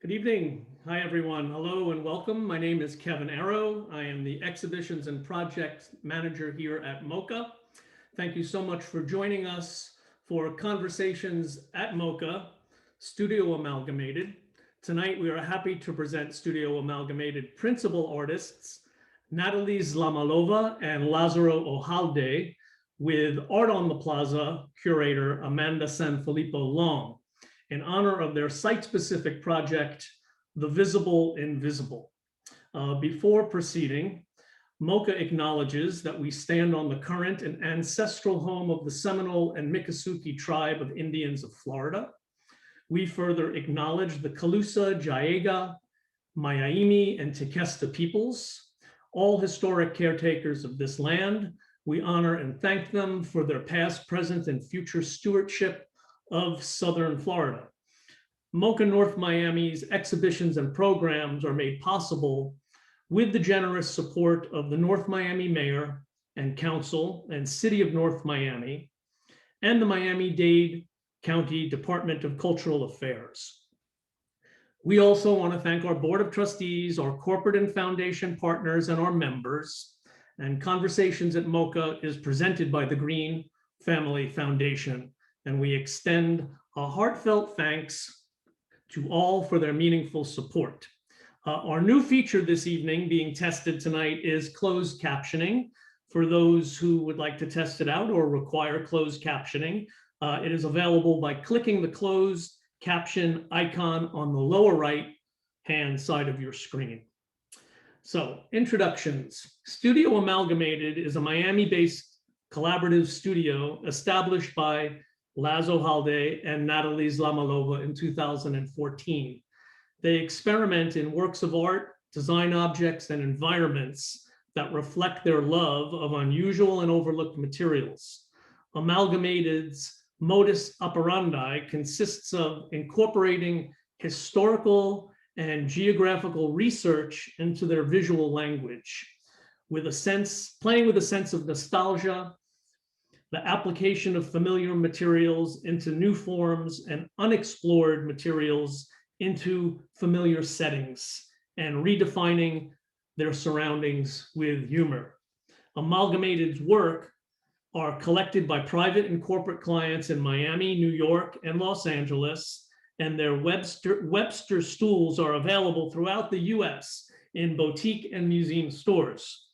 Good evening. Hi, everyone. Hello and welcome. My name is Kevin Arrow. I am the Exhibitions and Projects Manager here at MOCA. Thank you so much for joining us for Conversations at MOCA, Studio Amalgamated. Tonight, we are happy to present Studio Amalgamated principal artists, Natalie Zlamalova and Lázaro Ojalde, with Art on the Plaza curator Amanda Long, in honor of their site-specific project, The Visible Invisible. Before proceeding, MOCA acknowledges that we stand on the current and ancestral home of the Seminole and Miccosukee tribe of Indians of Florida. We further acknowledge the Calusa, Jaega, Miami, and Tequesta peoples, all historic caretakers of this land. We honor and thank them for their past, present, and future stewardship of Southern Florida. MOCA North Miami's exhibitions and programs are made possible with the generous support of the North Miami Mayor and Council and City of North Miami and the Miami-Dade County Department of Cultural Affairs. We also want to thank our Board of Trustees, our corporate and foundation partners, and our members. And Conversations at MOCA is presented by the Green Family Foundation, and we extend a heartfelt thanks to all for their meaningful support. Our new feature this evening being tested tonight is closed captioning. For those who would like to test it out or require closed captioning, it is available by clicking the closed caption icon on the lower right-hand side of your screen. So, introductions. Studio Amalgamated is a Miami-based collaborative studio established by Laz Ojalde and Natalie Zlamalova in 2014. They experiment in works of art, design objects, and environments that reflect their love of unusual and overlooked materials. Amalgamated's modus operandi consists of incorporating historical and geographical research into their visual language, playing with a sense of nostalgia, the application of familiar materials into new forms and unexplored materials into familiar settings, and redefining their surroundings with humor. Amalgamated's work are collected by private and corporate clients in Miami, New York, and Los Angeles, and their Webster stools are available throughout the US in boutique and museum stores.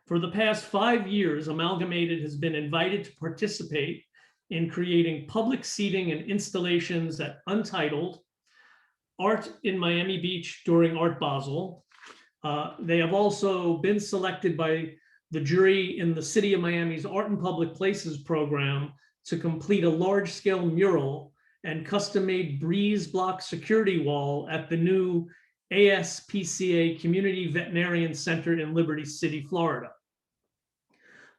For the past 5 years, Amalgamated has been invited to participate in creating public seating and installations at Untitled, Art in Miami Beach during Art Basel. They have also been selected by the jury in the City of Miami's Art in Public Places program to complete a large-scale mural and custom-made breeze block security wall at the new ASPCA Community Veterinarian Center in Liberty City, Florida.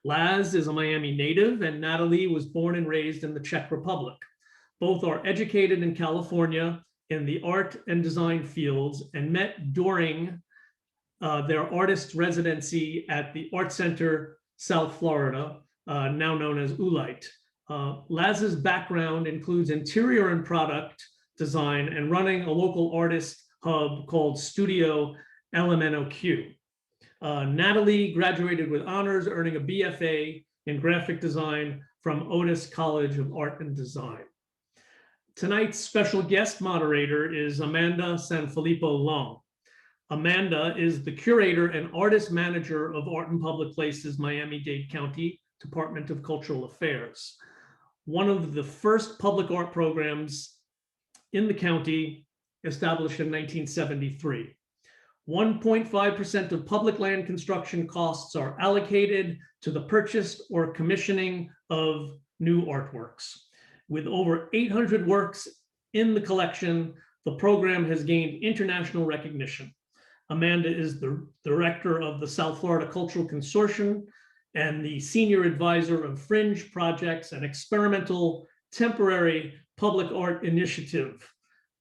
Laz is a Miami native, and Natalie was born and raised in the Czech Republic. Both are educated in California in the art and design fields and met during their artist residency at the Art Center, South Florida, now known as ULITE. Laz's background includes interior and product design and running a local artist hub called Studio AMLgMATD. Natalie graduated with honors, earning a BFA in graphic design from Otis College of Art and Design. Tonight's special guest moderator is Amanda Long. Amanda is the curator and artist manager of Art in Public Places, Miami-Dade County Department of Cultural Affairs, one of the first public art programs in the county, established in 1973. 1.5% of public land construction costs are allocated to the purchase or commissioning of new artworks. With over 800 works in the collection, the program has gained international recognition. Amanda is the director of the South Florida Cultural Consortium and the senior advisor of Fringe Projects, an experimental temporary public art initiative.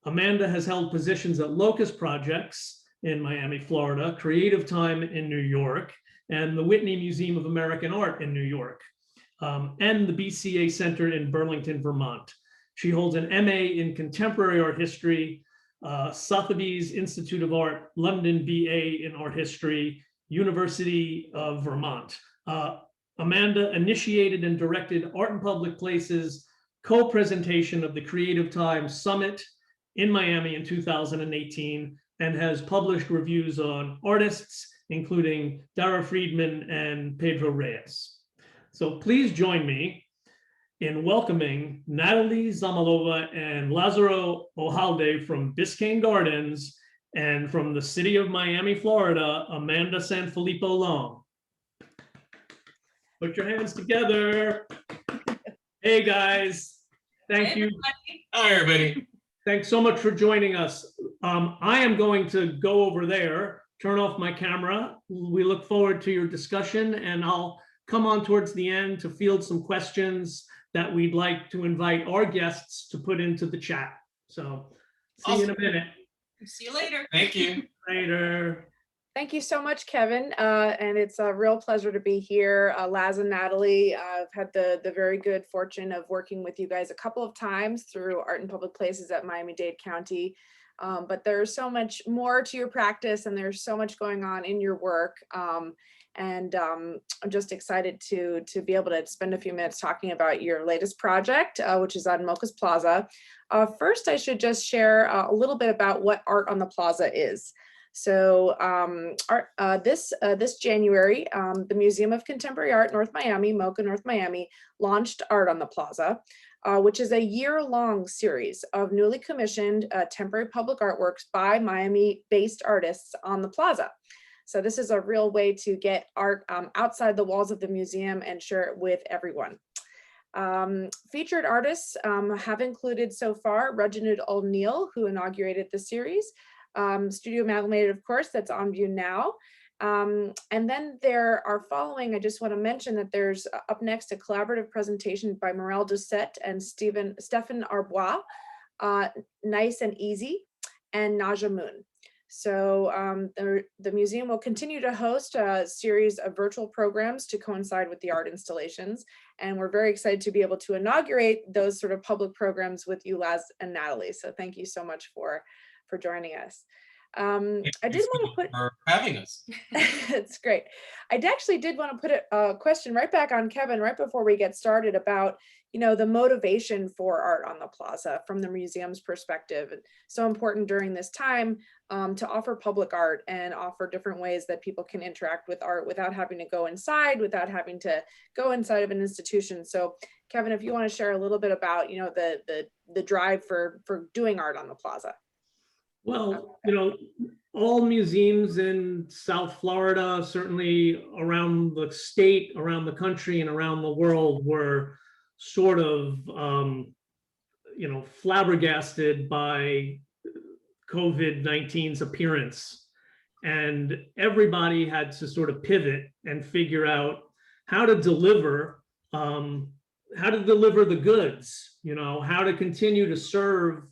Amanda has held positions at Locust Projects in Miami, Florida, Creative Time in New York, and the Whitney Museum of American Art in New York, and the BCA Center in Burlington, Vermont. She holds an MA in Contemporary Art History Sotheby's Institute of Art, London BA in Art History, University of Vermont. Amanda initiated and directed Art in Public Places co-presentation of the Creative Times Summit in Miami in 2018, and has published reviews on artists, including Dara Friedman and Pedro Reyes. So please join me in welcoming Natalie Zlamalova and Lazaro Ojalde from Biscayne Gardens, and from the city of Miami, Florida, Amanda Sanfilippo Long. Put your hands together. Hey guys, thank you. Hi everybody. Thanks so much for joining us. I am going to go over there, turn off my camera. We look forward to your discussion, and I'll come on towards the end to field some questions that we'd like to invite our guests to put into the chat. So see you in a minute. See you later. Thank you. Later. Thank you so much, Kevin. And it's a real pleasure to be here. Laz and Natalie, I've had the very good fortune of working with you guys a couple of times through Art in Public Places at Miami-Dade County. But there's so much more to your practice, and there's so much going on in your work. I'm just excited to be able to spend a few minutes talking about your latest project, which is on MOCA's Plaza. First, I should just share a little bit about what Art on the Plaza is. So this January, the Museum of Contemporary Art North Miami, MOCA North Miami, launched Art on the Plaza, which is a year-long series of newly commissioned temporary public artworks by Miami-based artists on the plaza. So this is a real way to get art outside the walls of the museum and share it with everyone. Featured artists have included so far Reginald O'Neill, who inaugurated the series, Studio AMLgMATD, of course, that's on view now. And then there are following, I just want to mention that there's up next a collaborative presentation by Morel Doucette and Stephen Arbois, Nice and Easy, and Naja Moon. So the museum will continue to host a series of virtual programs to coincide with the art installations. And we're very excited to be able to inaugurate those sort of public programs with you, Laz and Natalie. So thank you so much for joining us. I did want to put for having us. it's great. I actually did want to put a question right back on Kevin right before we get started about, you know, the motivation for Art on the Plaza from the museum's perspective. It's so important during this time to offer public art and offer different ways that people can interact with art without having to go inside, without having to go inside of an institution. So Kevin, if you want to share a little bit about, you know, the drive for doing Art on the Plaza. Well, you know, all museums in South Florida, certainly around the state, around the country, and around the world were sort of, you know, flabbergasted by COVID-19's appearance. And everybody had to sort of pivot and figure out how to deliver the goods, you know, how to continue to serve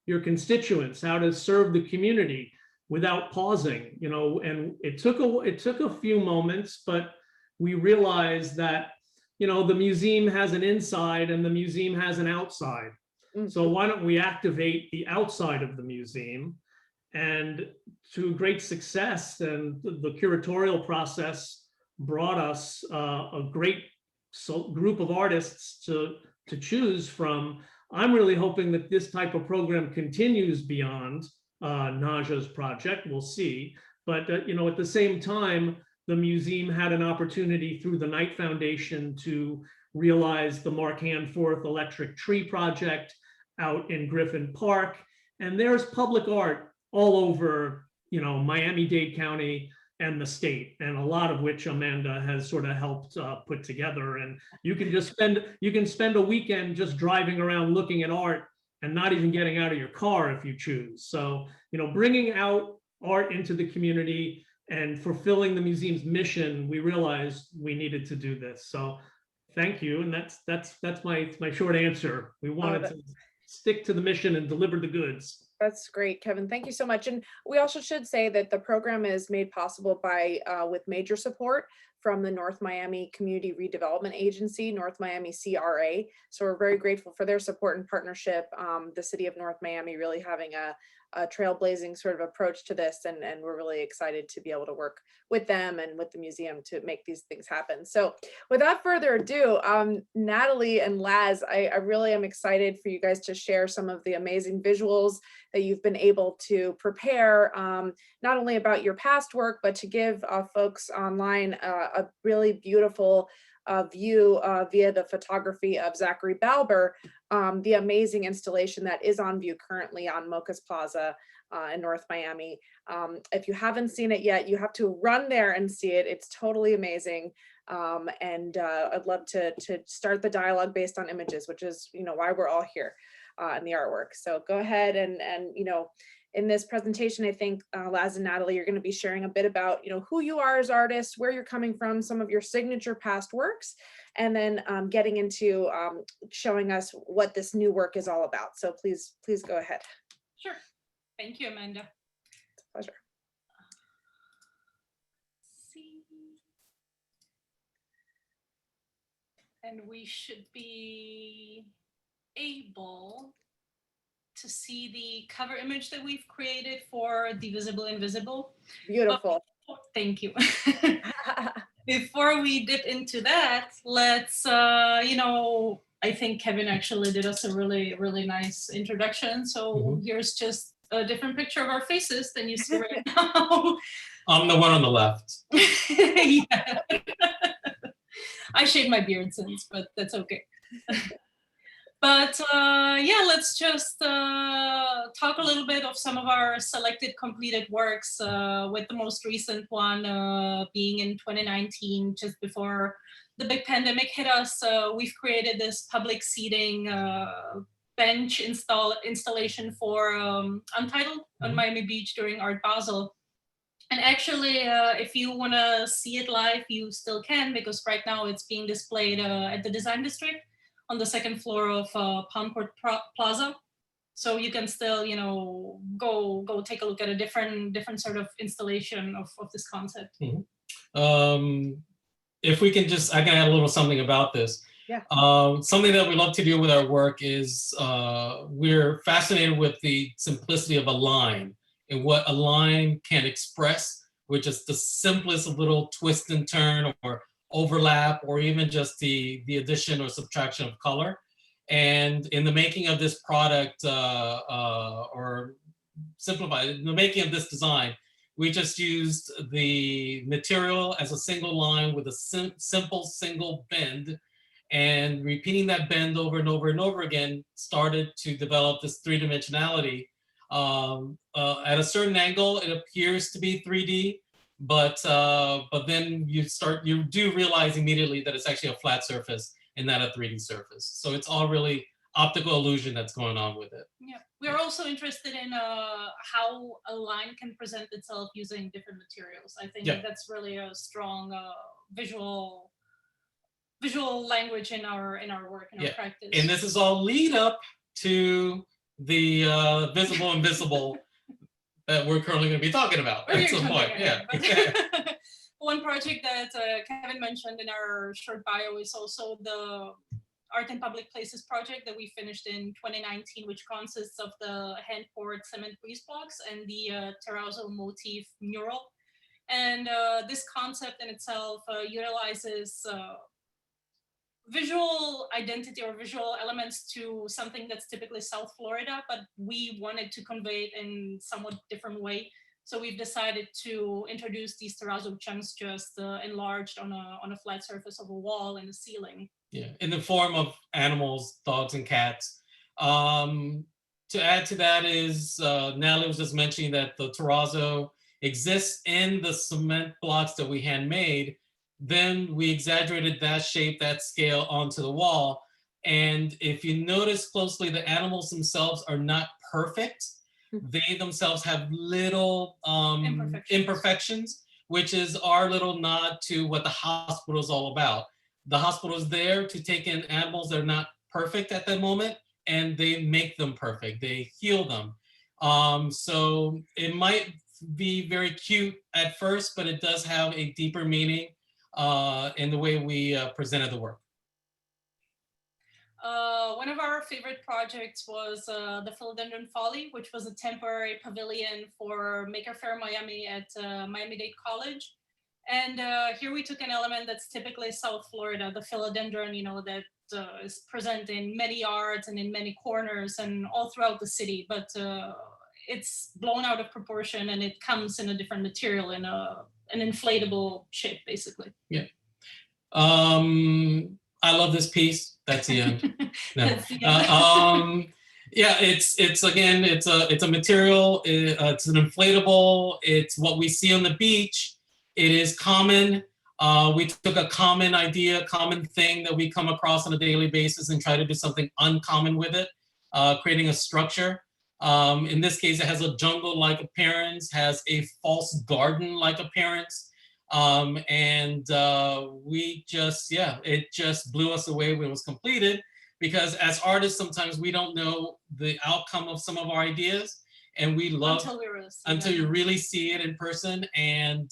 your constituents, how to serve the community without pausing, you know. And it took a few moments, but we realized that, you know, the museum has an inside and the museum has an outside. So why don't we activate the outside of the museum? And to great success, and the curatorial process brought us a great group of artists to choose from. I'm really hoping that this type of program continues beyond Naja's project. We'll see. But, you know, at the same time, the museum had an opportunity through the Knight Foundation to realize the Mark Hanforth Electric Tree Project out in Griffin Park. And there's public art all over, you know, Miami-Dade County and the state, and a lot of which Amanda has sort of helped put together. And you can spend a weekend just driving around looking at art and not even getting out of your car if you choose. So, you know, bringing out art into the community and fulfilling the museum's mission, we realized we needed to do this. So thank you. And that's my short answer. We wanted to stick to the mission and deliver the goods. That's great, Kevin. Thank you so much. And we also should say that the program is made possible by with major support from the North Miami Community Redevelopment Agency, North Miami CRA. So we're very grateful for their support and partnership. The city of North Miami really having a trailblazing sort of approach to this, and we're really excited to be able to work with them and with the museum to make these things happen. So without further ado, Natalie and Laz, I really am excited for you guys to share some of the amazing visuals that you've been able to prepare, not only about your past work, but to give folks online a really beautiful view via the photography of Zachary Balber, the amazing installation that is on view currently on MOCA's Plaza in North Miami. If you haven't seen it yet, you have to run there and see it. It's totally amazing. And I'd love to start the dialogue based on images, which is, why we're all here in the artwork. So go ahead and in this presentation, I think Laz and Natalie, you're going to be sharing a bit about, who you are as artists, where you're coming from, some of your signature past works, and then getting into showing us what this new work is all about. So please go ahead. Sure. Thank you, Amanda. It's a pleasure. See. And we should be able to see the cover image that we've created for The Visible Invisible. Beautiful. Thank you. Before we dip into that, let's, I think Kevin actually did us a really, really nice introduction. So here's just a different picture of our faces than you see right now. I'm the one on the left. Yeah. I shaved my beard since, but that's okay. But yeah, let's just talk a little bit of some of our selected completed works, with the most recent one being in 2019, just before the big pandemic hit us. We've created this public seating bench installation for Untitled on Miami Beach during Art Basel. And actually, if you want to see it live, you still can, because right now it's being displayed at the Design District on the second floor of Palmport Plaza. So you can still, go take a look at a different sort of installation of this concept. If we can I can add a little something about this. Yeah. Something that we love to do with our work is we're fascinated with the simplicity of a line and what a line can express, which is the simplest little twist and turn or overlap, or even just the addition or subtraction of color. And in the making of this product, or simplified, in the making of this design, we just used the material as a single line with a simple single bend, and repeating that bend over and over and over again started to develop this three-dimensionality. At a certain angle, it appears to be 3D, but then you do realize immediately that it's actually a flat surface and not a 3D surface. So it's all really optical illusion that's going on with it. Yeah, we're also interested in how a line can present itself using different materials. I think that's really a strong visual language in our work and our practice. And this is all lead up to the Visible Invisible that we're currently going to be talking about at some point. Yeah. One project that Kevin mentioned in our short bio is also the Art in Public Places project that we finished in 2019, which consists of the hand-poured cement grease blocks and the terrazzo motif mural. And this concept in itself utilizes visual identity or visual elements to something that's typically South Florida, but we wanted to convey it in somewhat different way. So we've decided to introduce these terrazzo chunks just enlarged on a flat surface of a wall and a ceiling. Yeah, in the form of animals, dogs and cats. To add to that is, Natalie was just mentioning that the terrazzo exists in the cement blocks that we handmade. Then we exaggerated that shape, that scale onto the wall. And if you notice closely, the animals themselves are not perfect. They themselves have little imperfections, which is our little nod to what the hospital is all about. The hospital is there to take in animals that are not perfect at that moment, and they make them perfect. They heal them. So it might be very cute at first, but it does have a deeper meaning. in the way we presented the work. One of our favorite projects was the Philodendron FOLLY, which was a temporary pavilion for Maker Faire Miami at Miami-Dade College. And here we took an element that's typically South Florida, the philodendron, you know, that is present in many yards and in many corners and all throughout the city, but it's blown out of proportion and it comes in a different material, in an inflatable shape, basically. Yeah. I love this piece. That's the end. No. That's the end. Yeah, it's again, it's a material. It's an inflatable. It's what we see on the beach. It is common. We took a common idea, common thing that we come across on a daily basis and try to do something uncommon with it, creating a structure. In this case, it has a jungle-like appearance, has a false garden-like appearance. We just, yeah, it just blew us away when it was completed, because as artists, sometimes we don't know the outcome of some of our ideas, and we love until you really see it in person. And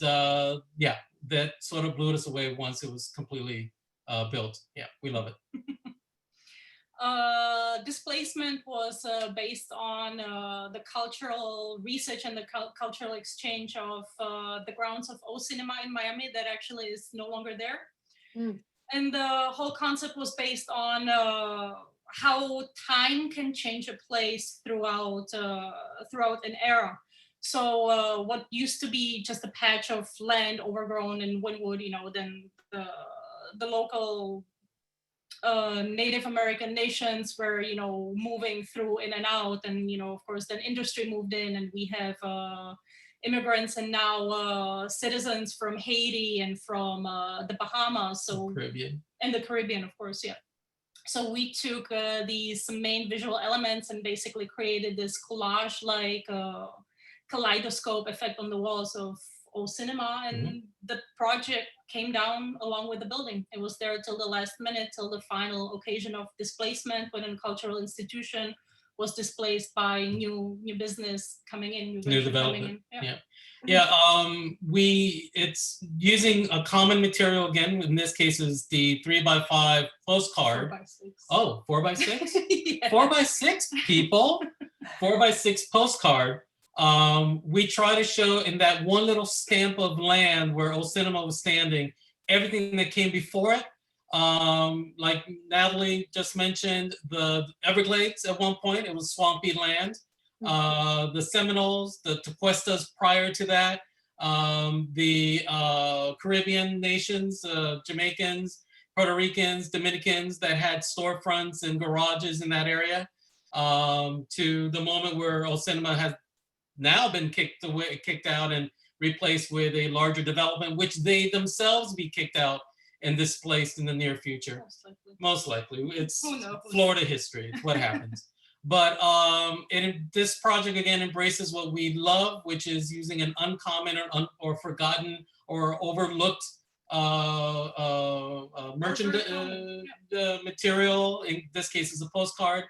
yeah, that sort of blew us away once it was completely built. Yeah, we love it. Displacement was based on the cultural research and the cultural exchange of the grounds of O Cinema in Miami that actually is no longer there. Mm. And the whole concept was based on how time can change a place throughout an era. So what used to be just a patch of land overgrown in Wynwood, you know, then the local Native American nations were, you know, moving through in and out, and, you know, of course, then industry moved in, and we have immigrants and now citizens from Haiti and from the Bahamas, so Caribbean. And the Caribbean, of course, yeah. So we took these main visual elements and basically created this collage-like kaleidoscope effect on the walls of O Cinema, and the project came down along with the building. It was there till the last minute, till the final occasion of displacement, when a cultural institution was displaced by new business coming in, new development. Yeah. It's using a common material again. In this case, is the 3x5 postcard. 4x6. Oh, 4x6. Yeah. 4x6 people. 4x6 postcard. We try to show in that one little stamp of land where O Cinema was standing, everything that came before it. Like Natalie just mentioned, the Everglades at one point, it was swampy land. The Seminoles, the Tequestas prior to that, the Caribbean nations, Jamaicans, Puerto Ricans, Dominicans that had storefronts and garages in that area, to the moment where O Cinema has now been kicked out and replaced with a larger development, which they themselves be kicked out and displaced in the near future. Most likely. It's Florida history. It's what happens. But this project again embraces what we love, which is using an uncommon or forgotten or overlooked material. In this case, is a postcard,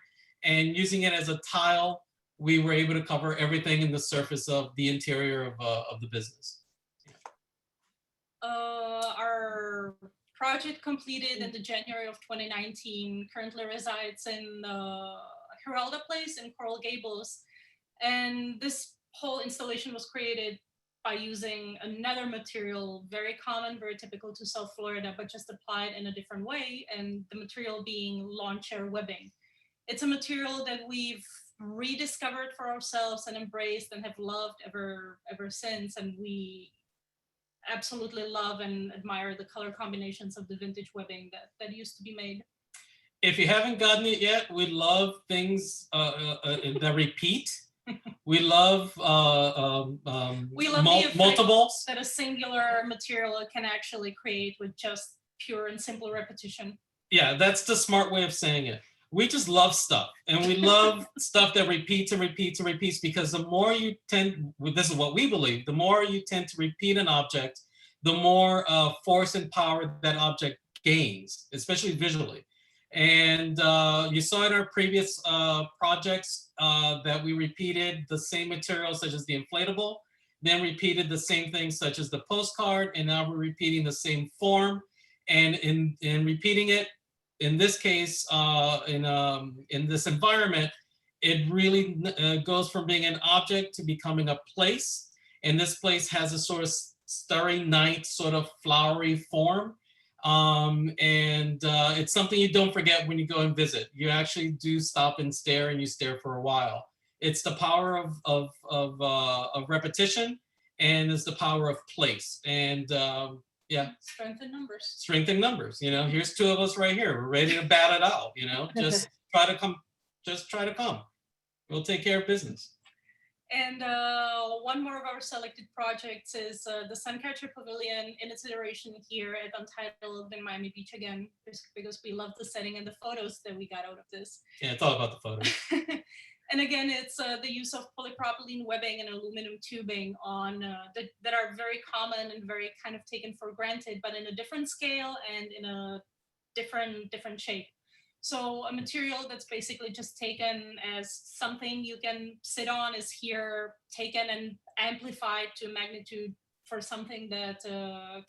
and using it as a tile. We were able to cover everything in the surface of the interior of the business. Our project completed in the January of 2019 currently resides in Geralda Place in Coral Gables. And this whole installation was created by using another material, very common, very typical to South Florida, but just applied in a different way. And the material being lawn chair webbing. It's a material that we've rediscovered for ourselves and embraced and have loved ever since, and we absolutely love and admire the color combinations of the vintage webbing that used to be made. If you haven't gotten it yet, we love things that repeat. We love multiples that a singular material can actually create with just pure and simple repetition. Yeah, that's the smart way of saying it. We just love stuff, and we love stuff that repeats and repeats and repeats, because the more you this is what we believe, the more you tend to repeat an object, the more force and power that object gains, especially visually. And you saw in our previous projects that we repeated the same material, such as the inflatable. then repeated the same thing, such as the postcard, and now we're repeating the same form. And in repeating it, in this case, in this environment, it really goes from being an object to becoming a place. And this place has a sort of starry night, sort of flowery form. It's something you don't forget when you go and visit. You actually do stop and stare, and you stare for a while. It's the power of repetition, and it's the power of place. And yeah. Strength in numbers. Strength in numbers. You know, here's two of us right here. We're ready to bat it out. You know, just try to come. Just try to come. We'll take care of business. And one more of our selected projects is the SUNCATCHER Pavilion in its iteration here at Untitled in Miami Beach again, because we love the setting and the photos that we got out of this. Yeah, it's all about the photos. And again, it's the use of polypropylene webbing and aluminum tubing on that are very common and very kind of taken for granted, but in a different scale and in a different shape. So a material that's basically just taken as something you can sit on is here taken and amplified to magnitude for something that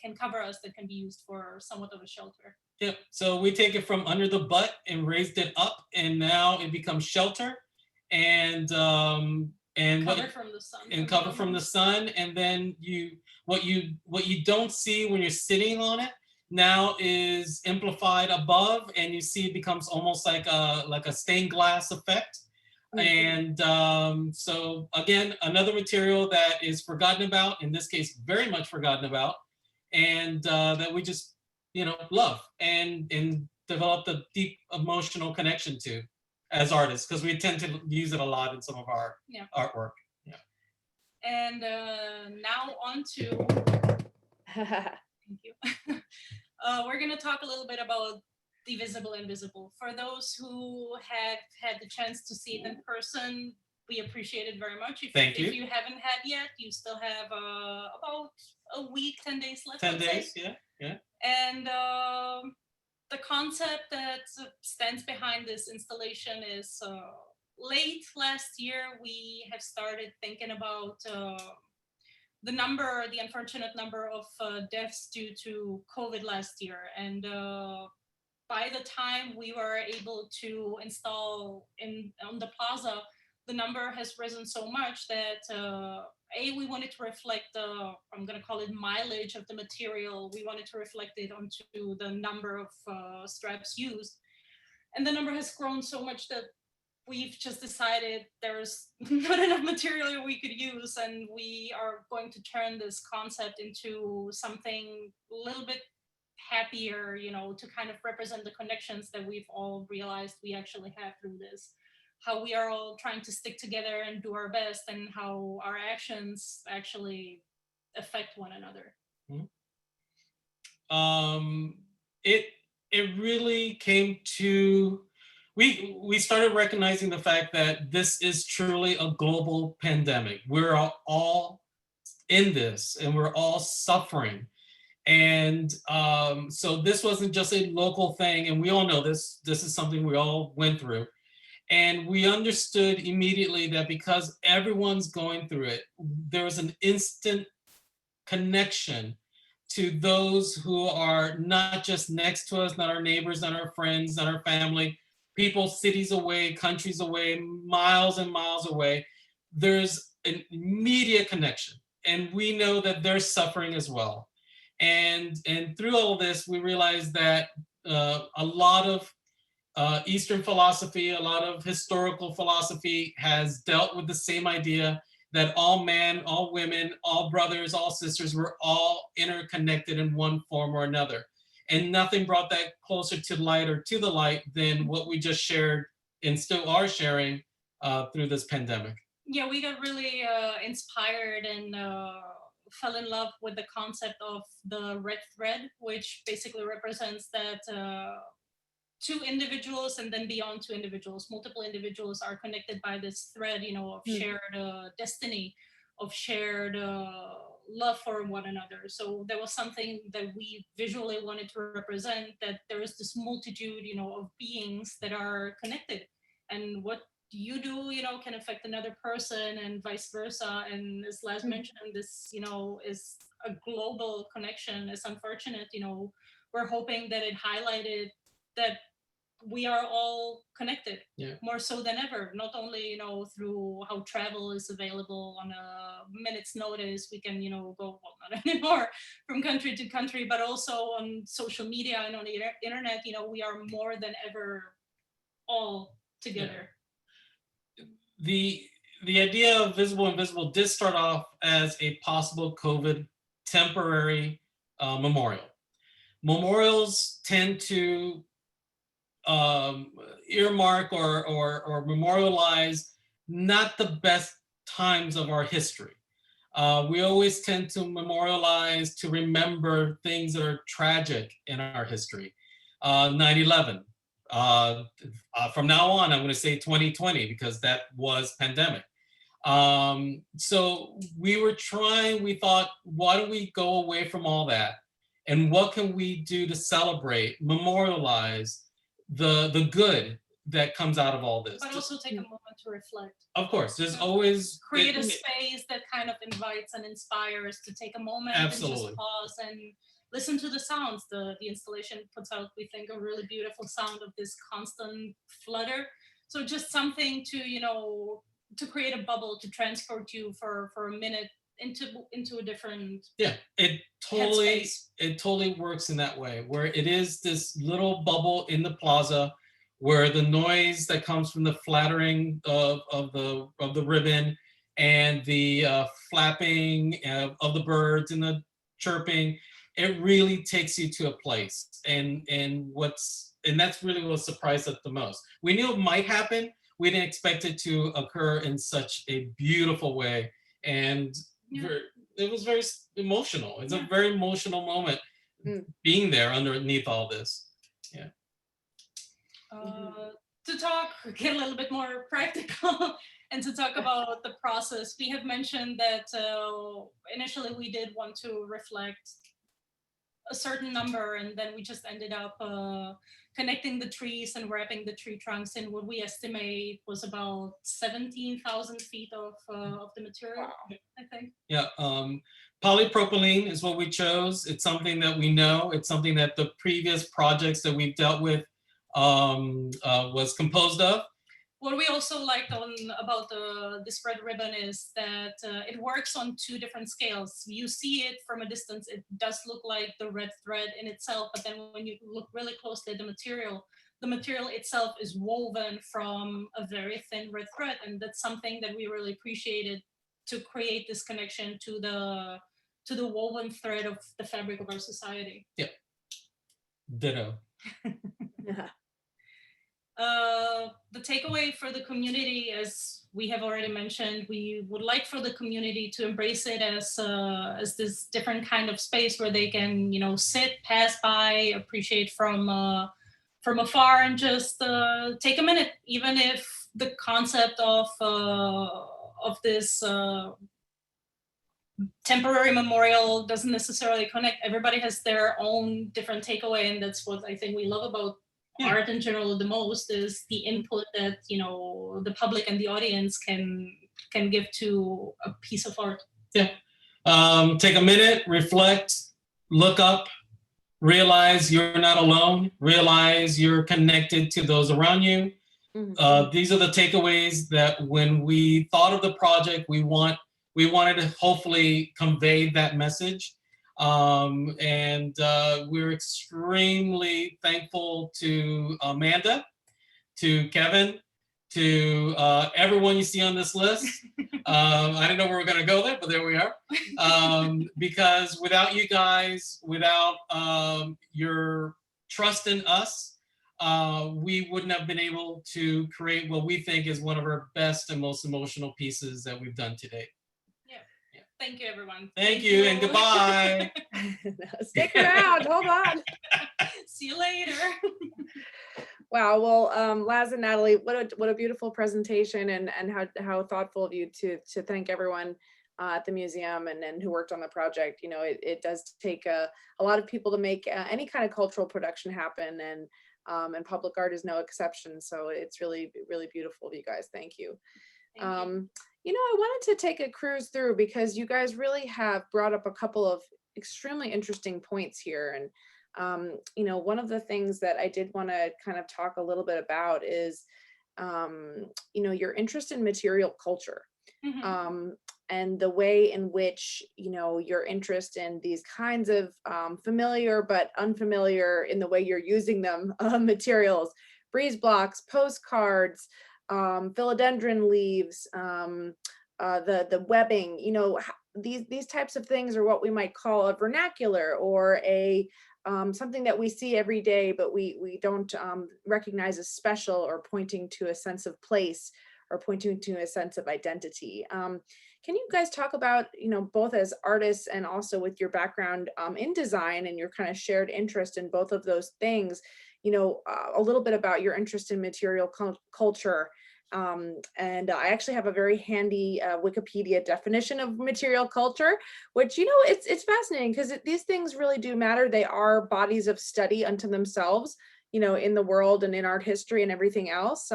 can cover us, that can be used for somewhat of a shelter. Yep. So we take it from under the butt and raised it up, and now it becomes shelter. And cover from the sun. And cover from the sun. And then what you don't see when you're sitting on it now is amplified above, and you see it becomes almost like a stained glass effect. Mm-hmm. And so again, another material that is forgotten about, in this case, very much forgotten about, and that we just, love and developed a deep emotional connection to as artists, because we tend to use it a lot in some of our artwork. Yeah. And now on to, thank you. We're going to talk a little bit about the visible invisible. For those who have had the chance to see it in person, we appreciate it very much. Thank you. If you haven't had yet, you still have about a week, 10 days left. 10 days, yeah. And the concept that stands behind this installation is late last year, we have started thinking about the unfortunate number of deaths due to COVID last year. And by the time we were able to install on the plaza, the number has risen so much that we wanted to reflect I'm going to call it mileage of the material. We wanted to reflect it onto the number of straps used. And the number has grown so much that we've just decided there's not enough material we could use, and we are going to turn this concept into something a little bit happier, to kind of represent the connections that we've all realized we actually have through this. How we are all trying to stick together and do our best, and how our actions actually affect one another. It really came to, we started recognizing the fact that this is truly a global pandemic. We're all in this, and we're all suffering. And so this wasn't just a local thing, and we all know this is something we all went through. And we understood immediately that because everyone's going through it, there was an instant connection to those who are not just next to us, not our neighbors, not our friends, not our family, people cities away, countries away, miles and miles away. There's an immediate connection, and we know that they're suffering as well. And through all of this, we realized that a lot of Eastern philosophy, a lot of historical philosophy has dealt with the same idea that all men, all women, all brothers, all sisters, were all interconnected in one form or another. And nothing brought that closer to light or to the light than what we just shared and still are sharing through this pandemic. Yeah, we got really inspired and fell in love with the concept of the red thread, which basically represents that two individuals, and then beyond two individuals, multiple individuals are connected by this thread, of shared destiny, of shared love for one another. So there was something that we visually wanted to represent, that there is this multitude, of beings that are connected. And what you do, can affect another person and vice versa. And as Laz mentioned, this, is a global connection. It's unfortunate, we're hoping that it highlighted that we are all connected, more so than ever, not only, through how travel is available on a minute's notice, we can, go, well, not anymore, from country to country, but also on social media and on the internet, we are more than ever all together. The idea of Visible Invisible did start off as a possible COVID temporary memorial. Memorials tend to earmark or memorialize not the best times of our history. We always tend to memorialize to remember things that are tragic in our history. 9/11. From now on, I'm going to say 2020 because that was pandemic. So we thought, why don't we go away from all that? And what can we do to celebrate, memorialize the good that comes out of all this? But also take a moment to reflect. Of course, there's always create a space that kind of invites and inspires to take a moment and just pause and listen to the sounds. The installation puts out, we think, a really beautiful sound of this constant flutter. So just something to, to create a bubble, to transport you for a minute into a different it totally works in that way, where it is this little bubble in the plaza where the noise that comes from the flattering of the ribbon and the flapping of the birds and the chirping, it really takes you to a place. And that's really what surprised us the most. We knew it might happen. We didn't expect it to occur in such a beautiful way. And it was very emotional. It's a very emotional moment being there underneath all this. To get a little bit more practical and to talk about the process, we have mentioned that initially we did want to reflect a certain number, and then we just ended up connecting the trees and wrapping the tree trunks in what we estimate was about 17,000 feet of the material. Wow. I think. Yeah, polypropylene is what we chose. It's something that we know. It's something that the previous projects that we've dealt with was composed of. What we also liked about this red ribbon is that it works on two different scales. You see it from a distance, it does look like the red thread in itself, but then when you look really closely at the material itself is woven from a very thin red thread, and that's something that we really appreciated, to create this connection to the woven thread of the fabric of our society. Yep. Ditto. The takeaway for the community, as we have already mentioned, we would like for the community to embrace it as this different kind of space where they can, sit, pass by, appreciate from afar, and just take a minute, even if the concept of this temporary memorial doesn't necessarily connect. Everybody has their own different takeaway, and that's what I think we love about art in general the most, is the input that the public and the audience can give to a piece of art. Take a minute, reflect, look up, realize you're not alone, realize you're connected to those around you. These are the takeaways that when we thought of the project, we wanted to hopefully convey that message. And we're extremely thankful to Amanda, to Kevin, to everyone you see on this list. I didn't know we were going to go there, but there we are. Because without you guys, without your trust in us, we wouldn't have been able to create what we think is one of our best and most emotional pieces that we've done today. Thank you, everyone. Thank you, and goodbye. Stick around, hold on. See you later. Wow, well, Laz and Natalie, what a beautiful presentation, and how thoughtful of you to thank everyone at the museum and who worked on the project. It does take a lot of people to make any kind of cultural production happen, and and public art is no exception. So it's really, really beautiful of you guys. Thank you. Thank you. You know, I wanted to take a cruise through because you guys really have brought up a couple of extremely interesting points here. And, you know, one of the things that I did want to kind of talk a little bit about is, you know, your interest in material culture. And the way in which, you know, your interest in these kinds of familiar but unfamiliar in the way you're using them materials, breeze blocks, postcards, philodendron leaves, the webbing, you know, these types of things are what we might call a vernacular or a something that we see every day, but we don't recognize as special or pointing to a sense of place or pointing to a sense of identity. Can you guys talk about, you know, both as artists and also with your background in design and your kind of shared interest in both of those things, you know, a little bit about your interest in material culture. And I actually have a very handy Wikipedia definition of material culture, which, you know, it's fascinating because these things really do matter. They are bodies of study unto themselves, you know, in the world and in art history and everything else.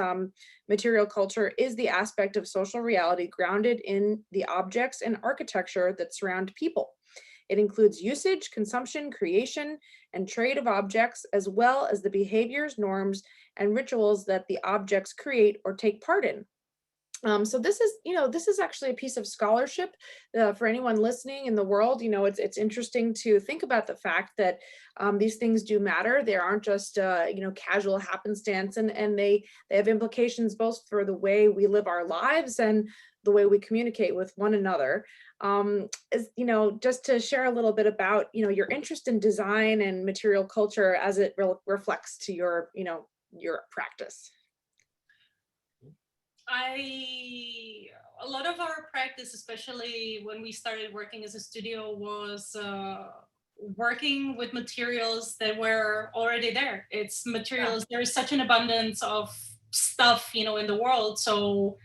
Material culture is the aspect of social reality grounded in the objects and architecture that surround people. It includes usage, consumption, creation, and trade of objects, as well as the behaviors, norms, and rituals that the objects create or take part in. So this is, you know, this is actually a piece of scholarship for anyone listening in the world. You know, it's interesting to think about the fact that these things do matter. They aren't just, you know, casual happenstance, and they have implications both for the way we live our lives and the way we communicate with one another. You know, just to share a little bit about, you know, your interest in design and material culture as it reflects to your, you know, your practice. A lot of our practice, especially when we started working as a studio, was working with materials that were already there. It's materials, there is such an abundance of stuff, you know, in the world. So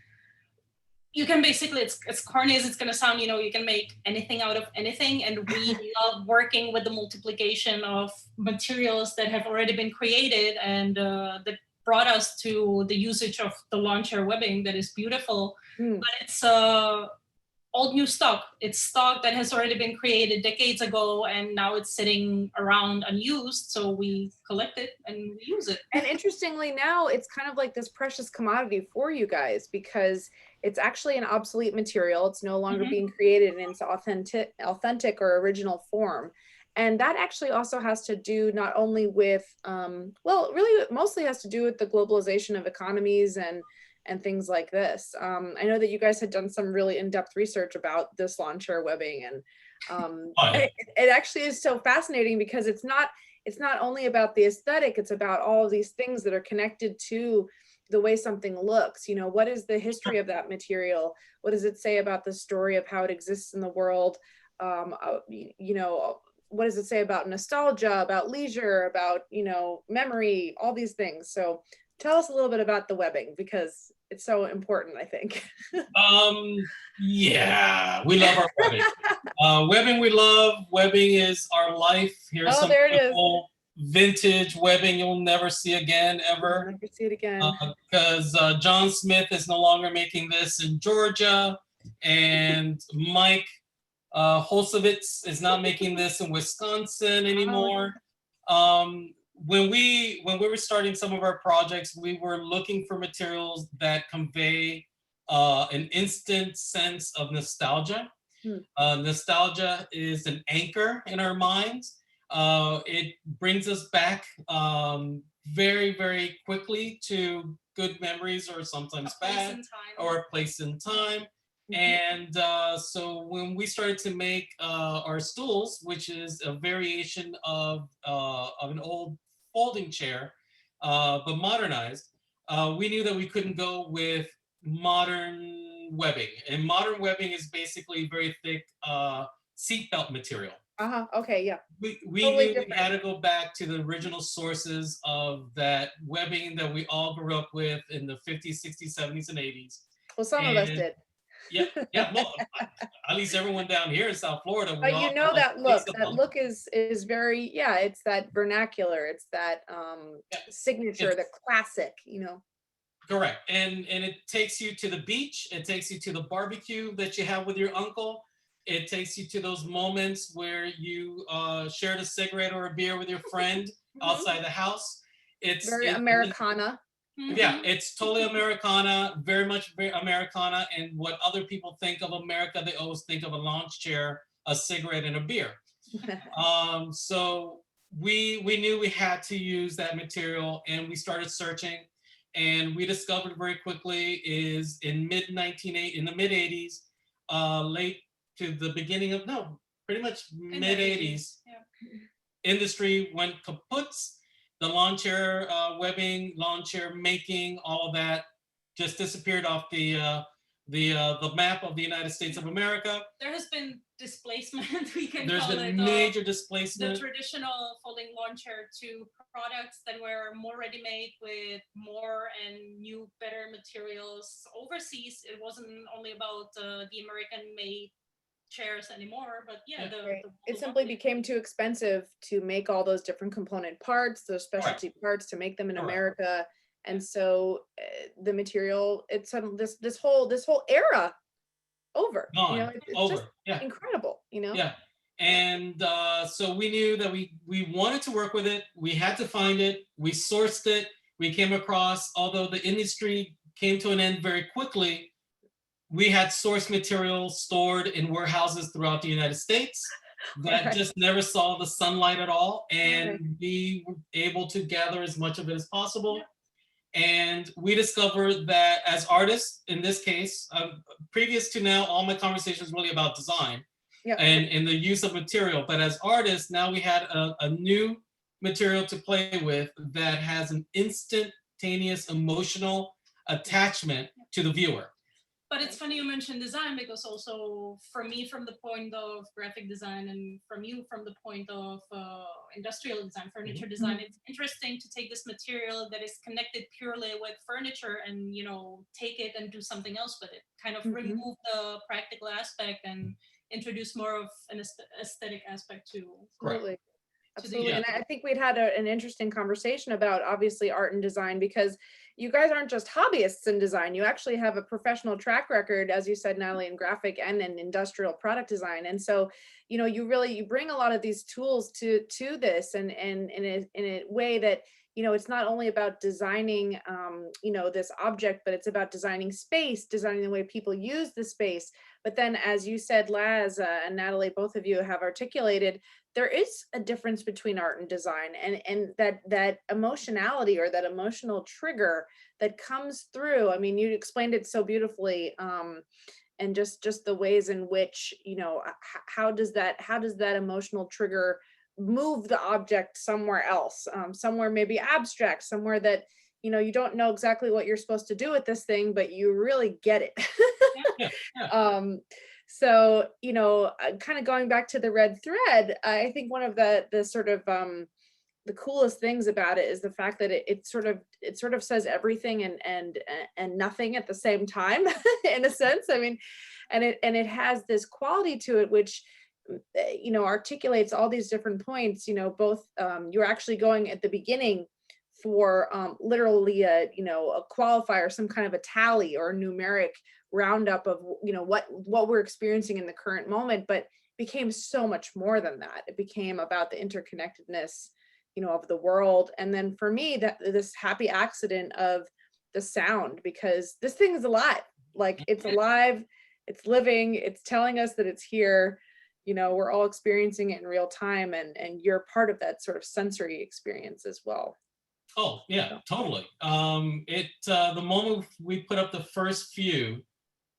you can basically, as corny as it's going to sound, you know, you can make anything out of anything. And we love working with the multiplication of materials that have already been created and that brought us to the usage of the launcher webbing that is beautiful. But it's old new stock. It's stock that has already been created decades ago, and now it's sitting around unused. So we collect it and we use it. And interestingly, now it's kind of like this precious commodity for you guys because it's actually an obsolete material. It's no longer being created in its authentic or original form. And that actually also has to do not only with, well, really it mostly has to do with the globalization of economies and things like this. I know that you guys had done some really in-depth research about this launcher webbing, and it actually is so fascinating because it's not only about the aesthetic, it's about all of these things that are connected to the way something looks. You know, what is the history of that material? What does it say about the story of how it exists in the world? You know, what does it say about nostalgia, about leisure, about, you know, memory, all these things. So tell us a little bit about the webbing because it's so important, I think. Yeah, we love our webbing. Webbing we love. Webbing is our life. Here's some there it is. Vintage webbing you'll never see again, ever. You'll never see it again. Because John Smith is no longer making this in Georgia, and Mike Holsovitz is not making this in Wisconsin anymore. When we were starting some of our projects, we were looking for materials that convey an instant sense of nostalgia. Nostalgia is an anchor in our minds. It brings us back very, very quickly to good memories or sometimes bad, or a place in time. And so when we started to make our stools, which is a variation of an old folding chair, but modernized, we knew that we couldn't go with modern webbing. And modern webbing is basically very thick seatbelt material. Okay, yeah. We Totally knew different. we had to go back to the original sources of that webbing that we all grew up with in the 50s, 60s, 70s, and 80s. Well, some of us did. Yeah, yeah. Well, at least everyone down here in South Florida, we But all you know know a that piece look. of That them. look is very, yeah, it's that vernacular. It's that Yeah, signature, it's the classic, you know. correct. And it takes you to the beach. It takes you to the barbecue that you have with your uncle. It takes you to those moments where you shared a cigarette or a beer with your friend outside the house. Very Americana. Yeah, it's totally Americana, very much Americana. And what other people think of America, they always think of a lounge chair, a cigarette, and a beer. So we knew we had to use that material, and we started searching, and we discovered very quickly is in the mid 80s, late to the beginning of pretty much mid 80s, industry went kaput. The lawn chair webbing, lawn chair making, all of that just disappeared off the map of the United States of America. There has been displacement, we can There's call been it, major the displacement. traditional folding lawn chair to products that were more ready-made with more and new, better materials. Overseas, it wasn't only about the American-made chairs anymore, but yeah, Right. It simply became too expensive to make all those different component parts, those specialty parts, to make them in America. And so the material, it's this whole era over. Gone. Mm-hmm. You know, it's Over. just incredible, you know? Yeah. And so we knew that we wanted to work with it. We had to find it. We sourced it. We came across, although the industry came to an end very quickly, we had source material stored in warehouses throughout the United States that just never saw the sunlight at all. And we were able to gather as much of it as possible. And we discovered that as artists, in this case, previous to now, all my conversations really about design and the use of material. But as artists, now we had a new material to play with that has an instantaneous emotional attachment to the viewer. But it's funny you mentioned design, because also for me, from the point of graphic design, and from you from the point of industrial design, furniture design, it's interesting to take this material that is connected purely with furniture and, you know, take it and do something else with it, kind of remove the practical aspect and introduce more of an aesthetic aspect to. Absolutely. Absolutely. And I think we'd had an interesting conversation about, obviously, art and design, because you guys aren't just hobbyists in design. You actually have a professional track record, as you said, Natalie, in graphic and in industrial product design. And so, you know, you bring a lot of these tools to this, and in a way that, you know, it's not only about designing, you know, this object, but it's about designing space, designing the way people use the space. But then, as you said, Laz and Natalie, both of you have articulated, there is a difference between art and design, and that emotionality, or that emotional trigger that comes through. I mean, you explained it so beautifully, and just the ways in which, you know, how does that emotional trigger move the object somewhere else, somewhere maybe abstract, somewhere that, you know, you don't know exactly what you're supposed to do with this thing, but you really get it. So, you know, kind of going back to the red thread, I think one of the sort of the coolest things about it is the fact that it sort of says everything and nothing at the same time, in a sense. I mean, and it has this quality to it, which, you know, articulates all these different points. You know, both you're actually going at the beginning for literally a, you know, a qualifier, some kind of a tally or a numeric roundup of, you know, what we're experiencing in the current moment, but became so much more than that. It became about the interconnectedness, you know, of the world. And then for me, that this happy accident of the sound, because this thing is alive, like it's alive, it's living, it's telling us that it's here. You know, we're all experiencing it in real time, and you're part of that sort of sensory experience as well. Oh yeah, totally. The moment we put up the first few,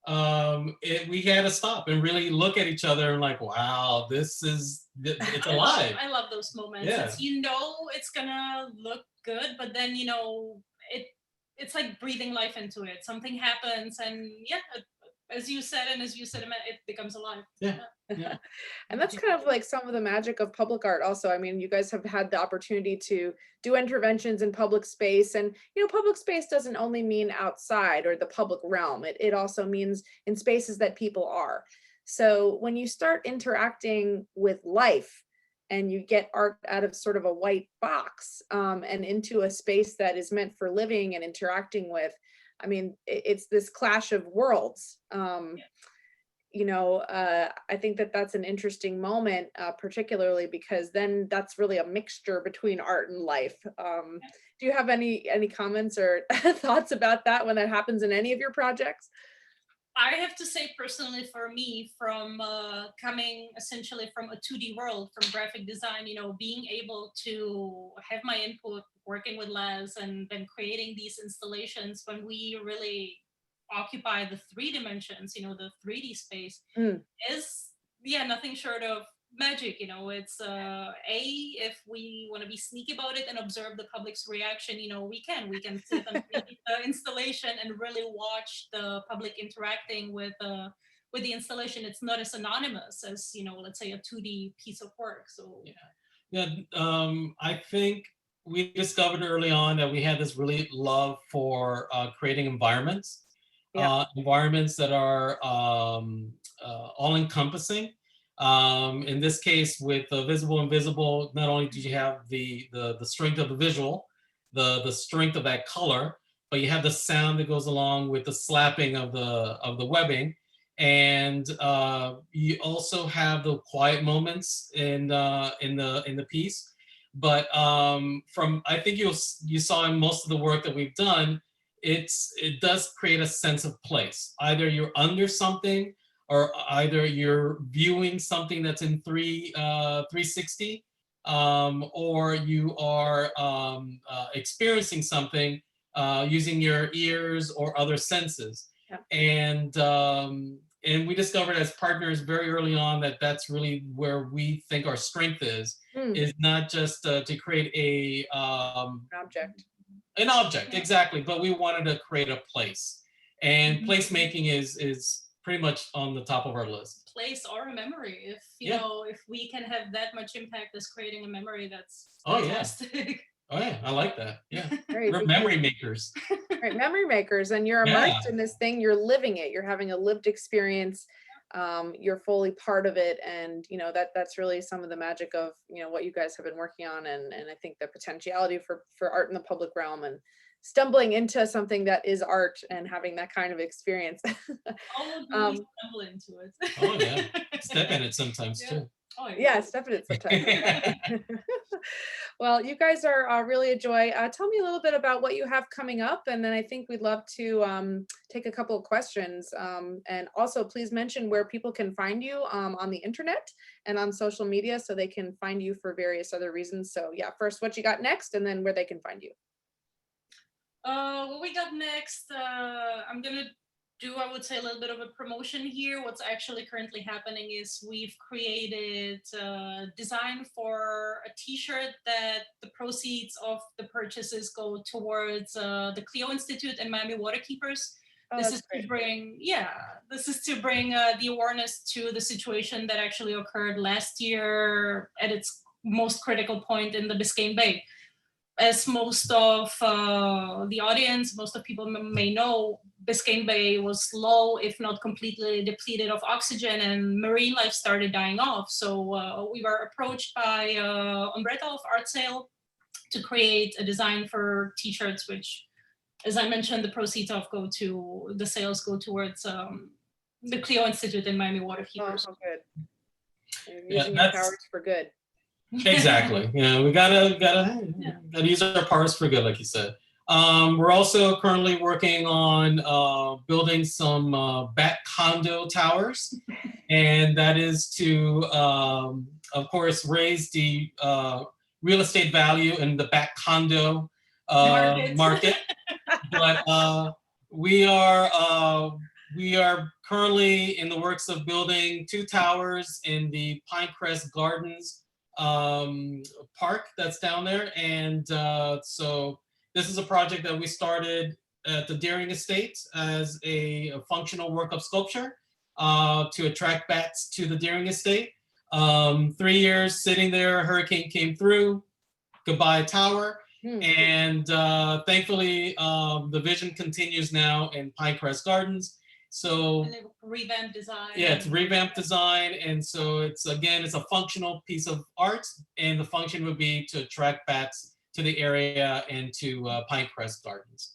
we had to stop and really look at each other and like, wow, it's alive. I love those moments. Yeah. It's, you know, it's gonna look good, but then, you know, it's like breathing life into it. Something happens, and yeah, as you said, and as you said, it becomes alive. Yeah. Yeah. And that's kind of like some of the magic of public art also. I mean, you guys have had the opportunity to do interventions in public space, and public space doesn't only mean outside or the public realm. It also means in spaces that people are. So when you start interacting with life and you get art out of sort of a white box and into a space that is meant for living and interacting with, I mean, it's this clash of worlds. I think that that's an interesting moment, particularly because then that's really a mixture between art and life. Do you have any comments or thoughts about that when that happens in any of your projects? I have to say personally, for me, from coming essentially from a 2D world, from graphic design, being able to have my input working with Laz and then creating these installations when we really occupy the 3 dimensions, the 3D space is, nothing short of magic. It's if we want to be sneaky about it and observe the public's reaction, we can sit and read the installation and really watch the public interacting with the installation. It's not as anonymous as let's say a 2D piece of work. So I think we discovered early on that we had this really love for creating environments. Environments that are all-encompassing. In this case, with visible invisible, not only did you have the strength of the visual, the strength of that color, but you have the sound that goes along with the slapping of the webbing, and you also have the quiet moments in the piece. But from I think you saw in most of the work that we've done, it does create a sense of place. Either you're under something, or either you're viewing something that's in 360, or you are experiencing something using your ears or other senses. Yeah. And we discovered as partners very early on that that's really where we think our strength is not just to create an object, exactly, but we wanted to create a place, and placemaking is pretty much on the top of our list. Place or a memory, if if we can have that much impact as creating a memory, that's fantastic. Oh yeah, I like that. Yeah, Right, we're memory makers. Right, memory makers, and you're immersed in this thing. You're living it. You're having a lived experience. You're fully part of it, and that's really some of the magic of what you guys have been working on, and I think the potentiality for art in the public realm, and stumbling into something that is art and having that kind of experience. Stumble into it. Oh yeah, step in it sometimes too. Oh, yeah, step in it sometimes. Well, you guys are really a joy. Tell me a little bit about what you have coming up, and then I think we'd love to take a couple of questions. And also, please mention where people can find you on the internet and on social media, so they can find you for various other reasons. So yeah, first, what you got next, and then where they can find you. What we got next, I'm gonna do, I would say, a little bit of a promotion here. What's actually currently happening is we've created a design for a t-shirt that the proceeds of the purchases go towards the Clio Institute and Miami Waterkeepers. This is to bring, the awareness to the situation that actually occurred last year at its most critical point in the Biscayne Bay. As most of the audience, most of people may know, Biscayne Bay was low, if not completely depleted of oxygen, and marine life started dying off. So we were approached by Umbretta of Art Sale to create a design for t-shirts, which, as I mentioned, the proceeds of the sales go towards the Clio Institute and Miami Waterkeepers. Oh, good. You're using your powers for good. Exactly. We gotta use our powers for good, like you said. We're also currently working on building some back condo towers, and that is to, of course, raise the real estate value in the back condo market. But we are currently in the works of building 2 towers in the Pinecrest Gardens park that's down there, and so this is a project that we started at the Deering Estate as a functional work of sculpture to attract bats to the Deering Estate. 3 years sitting there, a hurricane came through, goodbye tower. And thankfully, the vision continues now in Pinecrest Gardens. So revamped design. Yeah, it's revamped design. And so it's, again, it's a functional piece of art. And the function would be to attract bats to the area and to Pinecrest Gardens.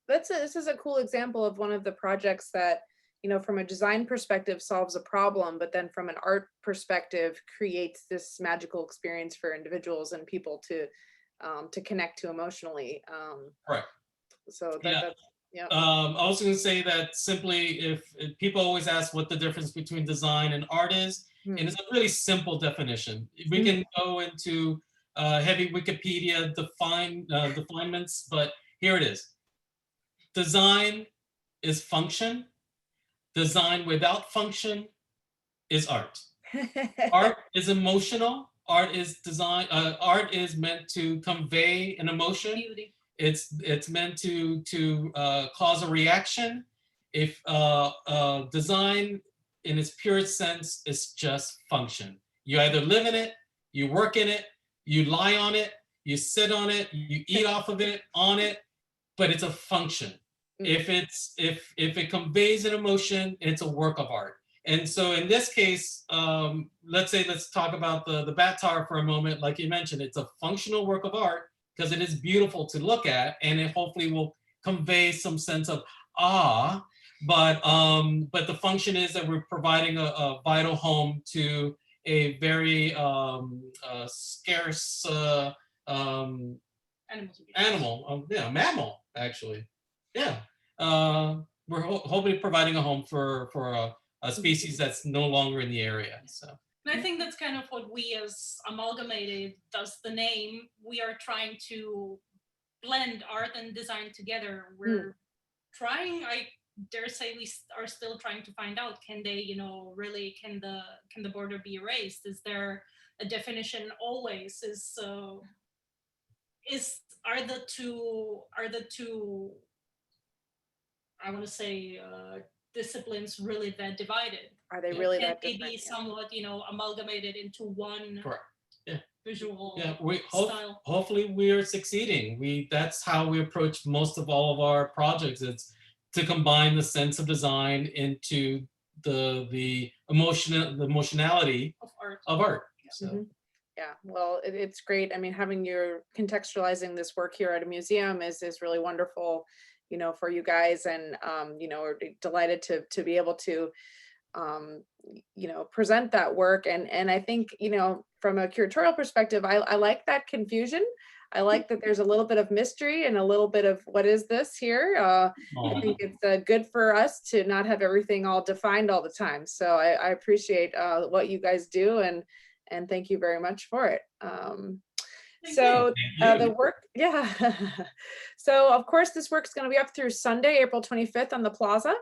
This is a cool example of one of the projects that, you know, from a design perspective solves a problem, but then from an art perspective creates this magical experience for individuals and people to connect to emotionally. Right. So Yeah. yeah. I was going to say that simply, if people always ask what the difference between design and art is, and it's a really simple definition. We can go into heavy Wikipedia definements, but here it is. Design is function. Design without function is art. Art is emotional. Art is design. Art is meant to convey an emotion. Beauty. It's meant to cause a reaction. If design in its purest sense is just function. You either live in it, you work in it, you lie on it, you sit on it, you eat off of it, on it, but it's a function. If it conveys an emotion, it's a work of art. And so in this case, let's talk about the bat tower for a moment. Like you mentioned, it's a functional work of art because it is beautiful to look at, and it hopefully will convey some sense of awe. But the function is that we're providing a vital home to a very scarce mammal, actually. Yeah. We're hopefully providing a home for a species that's no longer in the area. So. And I think that's kind of what we as Amalgamated, thus the name, we are trying to blend art and design together. We're trying, I dare say we are still trying to find out, can they, you know, really, can the border be erased? Is there a definition always? Are the two I want to say disciplines really that divided? Are they really Can that they different? be somewhat, you know, amalgamated into one Correct. Yeah. visual style? Hopefully we are succeeding. That's how we approach most of all of our projects. It's to combine the sense of design into the emotionality of art. So. Yeah, well, it's great. I mean, having your contextualizing this work here at a museum is really wonderful, you know, for you guys, and you know, we're delighted to be able to you know, present that work. And I think, you know, from a curatorial perspective, I like that confusion. I like that there's a little bit of mystery and a little bit of what is this here. I think it's good for us to not have everything all defined all the time. So I appreciate what you guys do, and thank you very much for it. So the work, yeah. So of course this work is going to be up through Sunday, April 25th on the Plaza.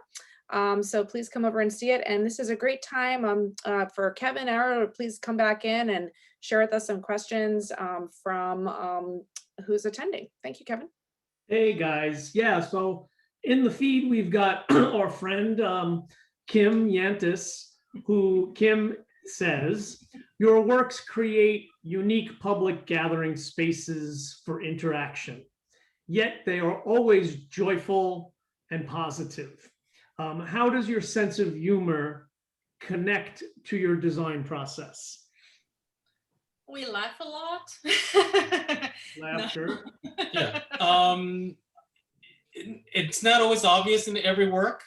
So please come over and see it. And this is a great time for Kevin Arrow to please come back in and share with us some questions from who's attending. Thank you, Kevin. Hey guys, yeah, so in the feed we've got our friend Kim Yantis, who Kim says, your works create unique public gathering spaces for interaction, yet they are always joyful and positive. How does your sense of humor connect to your design process? We laugh a lot. Laughter. Yeah. It's not always obvious in every work.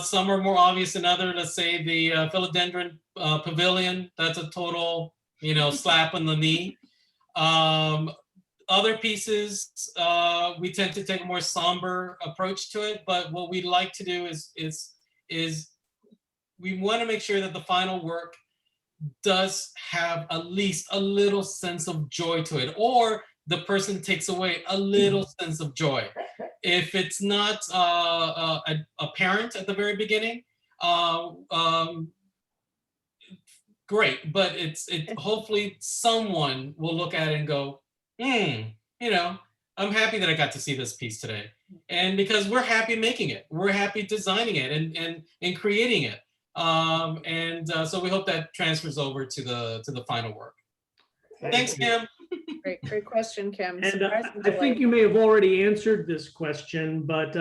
Some are more obvious than others. Let's say the Philodendron Pavilion, that's a total, you know, slap on the knee. Other pieces, we tend to take a more somber approach to it, but what we like to do is we want to make sure that the final work does have at least a little sense of joy to it, or the person takes away a little sense of joy. If it's not apparent at the very beginning, great, but hopefully someone will look at it and go, you know, I'm happy that I got to see this piece today. And because we're happy making it, we're happy designing it and creating it. So we hope that transfers over to the final work. Thanks, Kim. Great question, Kim. And Surprise and I think delight. you may have already answered this question, but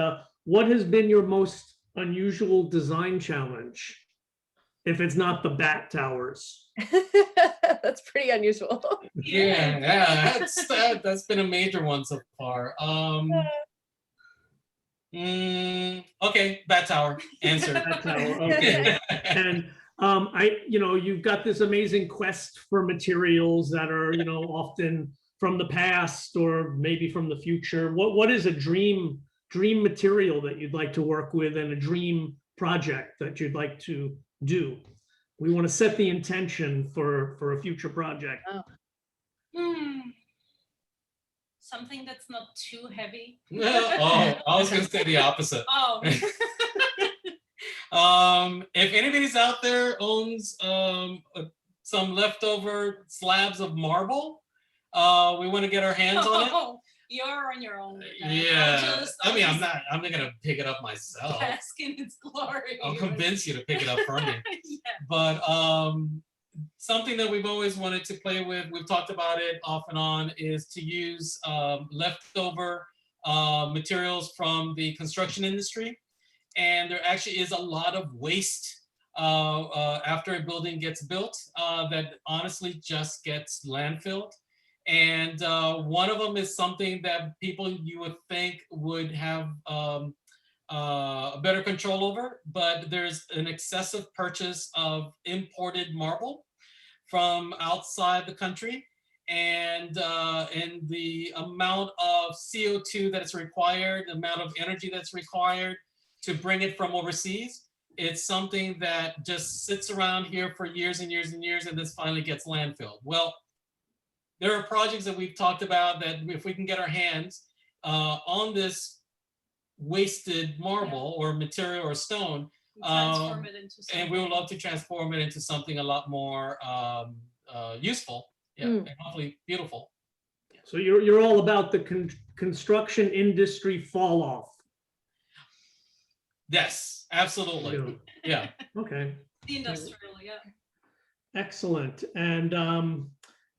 what has been your most unusual design challenge? If it's not the bat towers. That's pretty unusual. Yeah, that's been a major one so far. Okay, bat tower answer. Bat tower, okay. And you've got this amazing quest for materials that are, often from the past or maybe from the future. What is a dream material that you'd like to work with, and a dream project that you'd like to do? We want to set the intention for a future project. Something that's not too heavy. Oh, I was gonna say the opposite. Oh. If anybody's out there owns some leftover slabs of marble, we want to get our hands on it. You're on your own. Yeah, I'm not gonna pick it up myself. Bask in its glory. I'll convince you to pick it up for me. Yeah. But something that we've always wanted to play with, we've talked about it off and on, is to use leftover materials from the construction industry. And there actually is a lot of waste after a building gets built that honestly just gets landfilled. And one of them is something that people you would think would have better control over, but there's an excessive purchase of imported marble from outside the country. And the amount of CO2 that's required, the amount of energy that's required to bring it from overseas, it's something that just sits around here for years and years and years, and this finally gets landfilled. Well, there are projects that we've talked about that if we can get our hands on this wasted marble or material or stone, Transform it into something. and we would love to transform it into something a lot more useful, and hopefully beautiful. So you're all about the construction industry fall off. Yes, absolutely. Yeah. Okay. The industrial, yeah. Excellent. And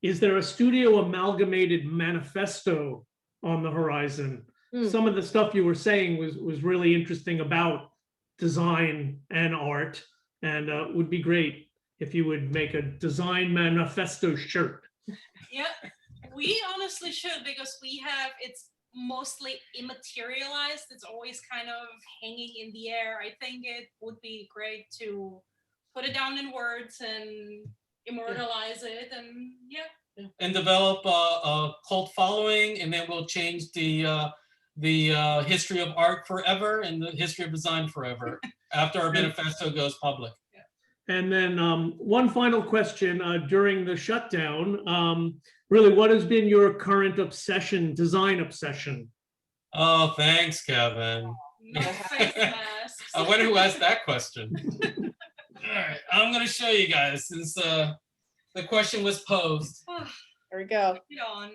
is there a Studio Amalgamated manifesto on the horizon? Some of the stuff you were saying was really interesting about design and art, and would be great if you would make a design manifesto shirt. Yeah, we honestly should, because it's mostly immaterialized. It's always kind of hanging in the air. I think it would be great to put it down in words and immortalize it, and and develop a cult following, and then we'll change the history of art forever and the history of design forever after our manifesto goes public. And then one final question during the shutdown, really, what has been your current obsession, design obsession? Oh, thanks, Kevin. no face masks. I wonder who asked that question. All right, I'm going to show you guys since the question was posed. There we go. Get on.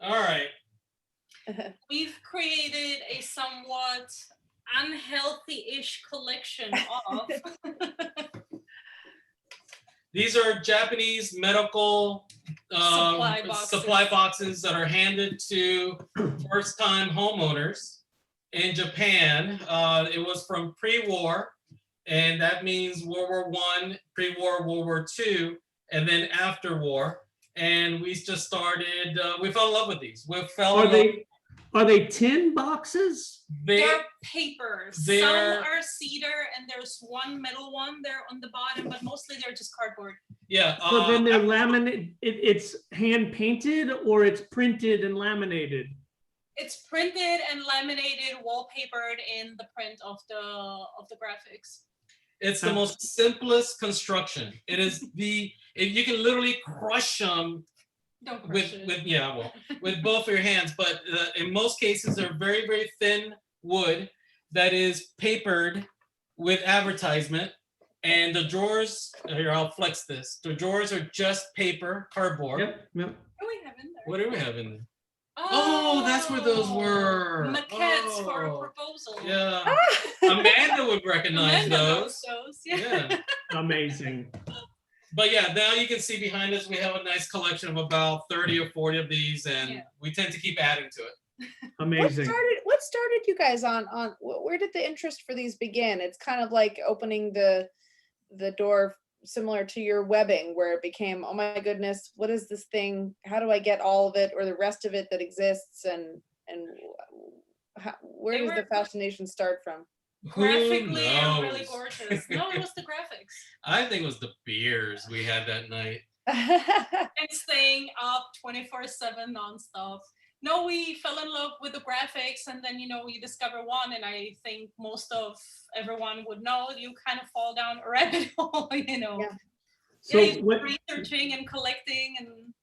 All right. We've created a somewhat unhealthy-ish collection of These are Japanese medical supply boxes that are handed to first-time homeowners in Japan. It was from pre-war, and that means World War I, pre-war, World War II, and then after war. And we just started, we fell in love with these. Are they tin boxes? They're papers. Some are cedar, and there's one metal one there on the bottom, but mostly they're just cardboard. Yeah. So then they're laminated. It's hand painted, or it's printed and laminated? It's printed and laminated, wallpapered in the print of the graphics. It's the most simplest construction. It is you can literally crush them with both of your hands, but in most cases they're very, very thin wood that is papered with advertisement, and the drawers, here I'll flex this, the drawers are just paper, cardboard. Yep. Oh, we have in there. What do we have in there? Oh, that's where those were. Maquettes for a Oh, proposal. yeah. Amanda would recognize Amanda those. knows those. Yeah. Amazing. But yeah, now you can see behind us, we have a nice collection of about 30 or 40 of these, and Yeah. we tend to keep adding to it. Amazing. What started you guys on where did the interest for these begin? It's kind of like opening the door similar to your webbing, where it became, oh my goodness, what is this thing? How do I get all of it or the rest of it that exists? And where does the fascination start from? Graphically and Who really knows? gorgeous. No, it was the graphics. I think it was the beers we had that night. And staying up 24/7 nonstop. No, we fell in love with the graphics, and then you discover one, and I think most of everyone would know you kind of fall down a rabbit hole. Yeah. So Yeah, what, researching and collecting and.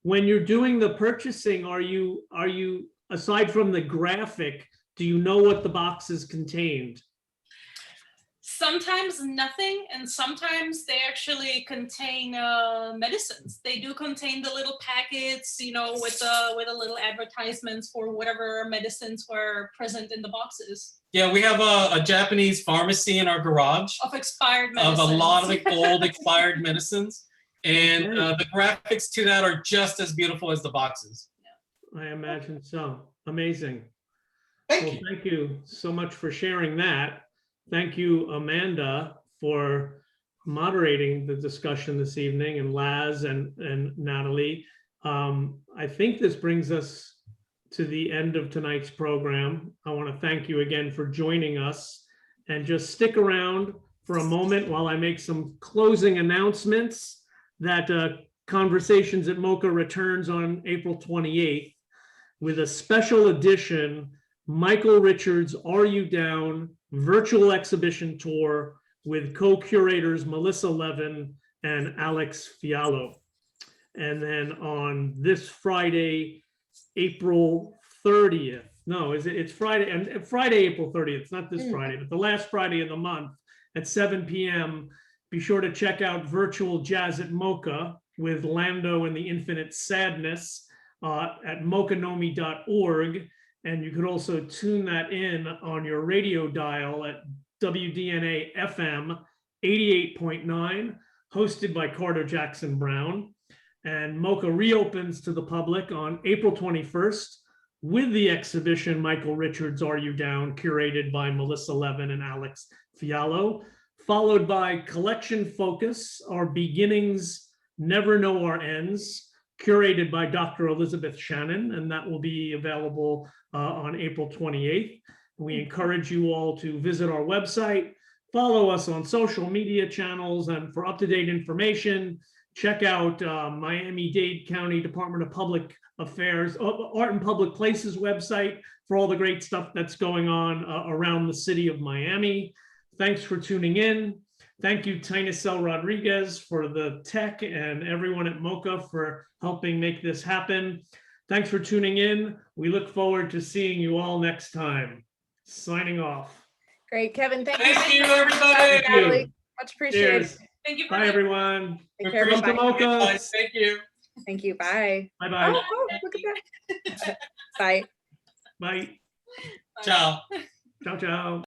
when you're doing the purchasing, are you aside from the graphic, do you know what the boxes contained? Sometimes nothing, and sometimes they actually contain medicines. They do contain the little packets, with the little advertisements for whatever medicines were present in the boxes. Yeah, we have a Japanese pharmacy in our garage Of expired of medicines. a lot of old expired medicines. And Okay. the graphics to that are just as beautiful as the boxes. I imagine so. Amazing. Thank Well, you. thank you so much for sharing that. Thank you, Amanda, for moderating the discussion this evening, and Laz and Natalie. I think this brings us to the end of tonight's program. I want to thank you again for joining us, and just stick around for a moment while I make some closing announcements that Conversations at MOCA returns on April 28th with a special edition Michael Richards Are You Down virtual exhibition tour with co-curators Melissa Levin and Alex Fialo. And then on this Friday, April 30th, no, it's Friday, and Friday, April 30th, it's not this Friday, but the last Friday of the month at 7 p.m., be sure to check out Virtual Jazz at MOCA with Lando and the Infinite Sadness at mocanomi.org. And you could also tune that in on your radio dial at WDNA FM 88.9, hosted by Carter Jackson Brown. And MOCA reopens to the public on April 21st with the exhibition Michael Richards Are You Down, curated by Melissa Levin and Alex Fialo, followed by Collection Focus, Our Beginnings Never Know Our Ends, curated by Dr. Elizabeth Shannon, and that will be available on April 28th. We encourage you all to visit our website, follow us on social media channels, and for up-to-date information, check out Miami-Dade County Department of Public Affairs, Art and Public Places website for all the great stuff that's going on around the city of Miami. Thanks for tuning in. Thank you, Tinasel Rodriguez, for the tech, and everyone at MOCA for helping make this happen. Thanks for tuning in. We look forward to seeing you all next time. Signing off. Great, Kevin. Thank Thank you, you. everybody. Natalie, much appreciated. Cheers. Thank you. Bye, everyone. Take care. Come to Bye. MOCA. Guys, thank you. Thank you. Bye. Bye-bye. Oh, look at that. Bye. Bye. Ciao. Ciao, ciao.